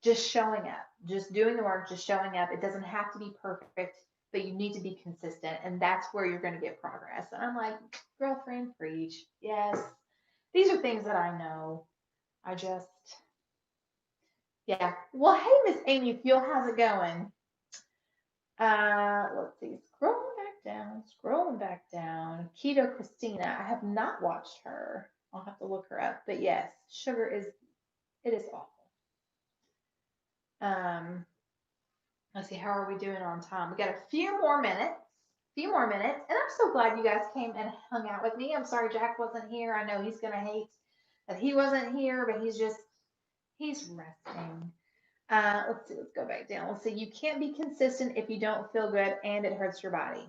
just showing up, just doing the work, just showing up. It doesn't have to be perfect, but you need to be consistent. And that's where you're going to get progress. And I'm like, girlfriend, preach. Yes. These are things that I know. I just, yeah. Well, hey, Miss Amy Fuel, how's it going? Let's see. Scrolling back down. Keto Christina. I have not watched her. I'll have to look her up. But yes, sugar is, it is awful. Um, let's see, how are we doing on time? We got a few more minutes. Few more minutes. And I'm so glad you guys came and hung out with me. I'm sorry Jack wasn't here. I know he's gonna hate that he wasn't here, but he's resting. Let's see, let's go back down. Let's see, you can't be consistent if you don't feel good and it hurts your body.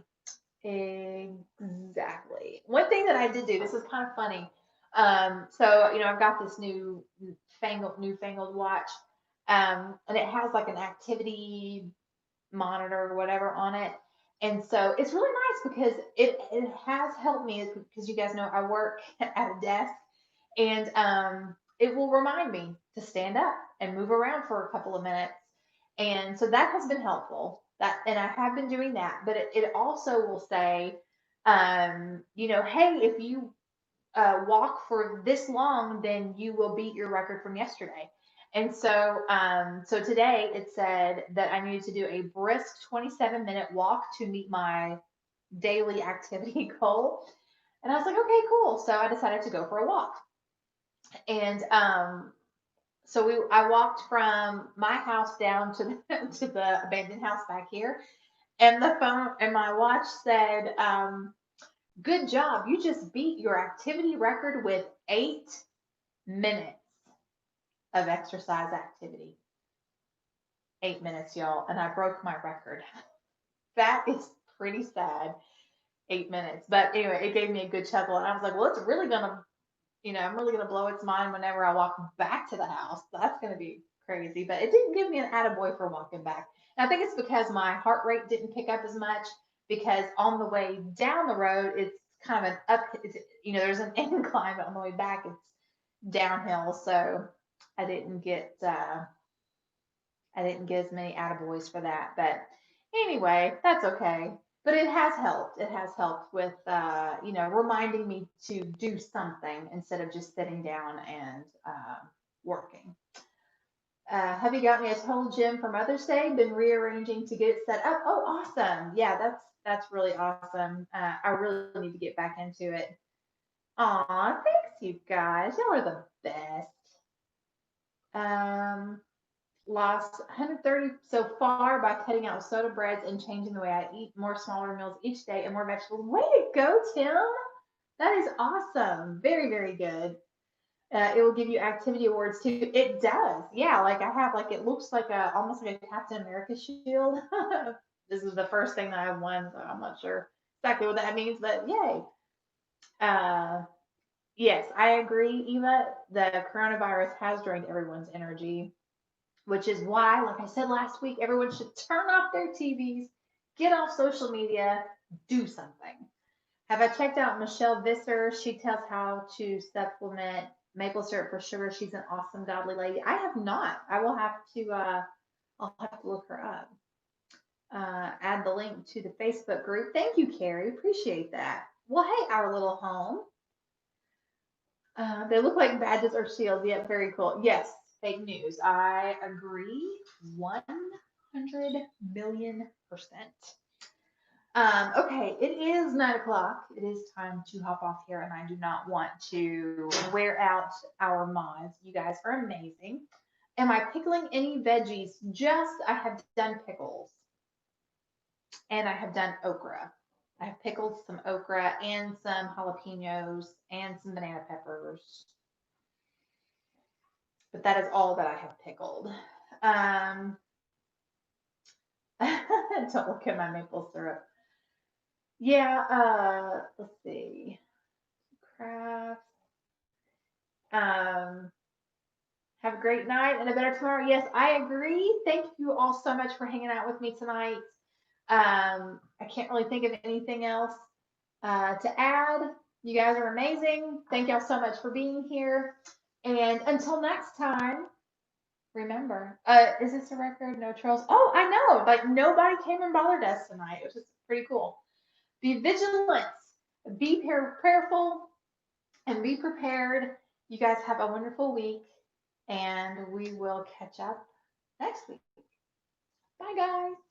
Exactly. One thing that I did do, this is kind of funny. So I've got this newfangled watch, and it has like an activity monitor or whatever on it. And so it's really nice because it has helped me because you guys know I work at a desk, and it will remind me to stand up and move around for a couple of minutes. And so that has been helpful. And I have been doing that, but it also will say, hey, if you walk for this long, then you will beat your record from yesterday. And so today it said that I needed to do a brisk 27-minute walk to meet my daily activity goal. And I was like, okay, cool. So I decided to go for a walk. And I walked from my house down to to the abandoned house back here, and the phone and my watch said, "Good job! You just beat your activity record with 8 minutes of exercise activity. 8 minutes, y'all, and I broke my record. That is pretty sad. 8 minutes, but anyway, it gave me a good chuckle, and I was like, well, it's really gonna I'm really going to blow its mind whenever I walk back to the house. That's going to be crazy. But it didn't give me an attaboy for walking back. And I think it's because my heart rate didn't pick up as much because on the way down the road, it's kind of an up, there's an incline, but on the way back, it's downhill. So I didn't get, I didn't get as many attaboys for that. But anyway, that's okay. But it has helped. It has helped with, reminding me to do something instead of just sitting down and working. Have you got me a total gym for Mother's Day? Been rearranging to get it set up. Oh, awesome! Yeah, that's really awesome. I really need to get back into it. Aw, thanks you guys. Y'all are the best. Um, Lost 130 so far by cutting out soda breads and changing the way I eat, more smaller meals each day and more vegetables. Way to go, Tim. That is awesome. Very, very good. It will give you activity awards too. It does. Yeah, like I have, like it looks like almost like a Captain America shield. This is the first thing that I've won, so I'm not sure exactly what that means, but yay. Uh, yes, I agree, Eva. The coronavirus has drained everyone's energy, which is why, like I said last week, everyone should turn off their TVs, get off social media, do something. Have I checked out Michelle Visser? She tells how to supplement maple syrup for sugar. She's an awesome, godly lady. I have not. I will have to. I'll have to look her up. Add the link to the Facebook group. Thank you, Carrie. Appreciate that. Well, hey, our little home. They look like badges or shields. Yep, very cool. Yes, fake news. I agree 100 million%. Okay, it is 9 o'clock. It is time to hop off here, and I do not want to wear out our mods. You guys are amazing. Am I pickling any veggies? I have done pickles, and I have done okra. I've pickled some okra and some jalapenos and some banana peppers. But that is all that I have pickled. Um, don't look at my maple syrup. Yeah, let's see. Crafts. Um, have a great night and a better tomorrow. Yes, I agree. Thank you all so much for hanging out with me tonight. I can't really think of anything else to add. You guys are amazing. Thank y'all so much for being here. And until next time, remember, is this a record? No trolls. Oh, I know. Like nobody came and bothered us tonight, which is pretty cool. Be vigilant, be prayerful, and be prepared. You guys have a wonderful week, and we will catch up next week. Bye, guys.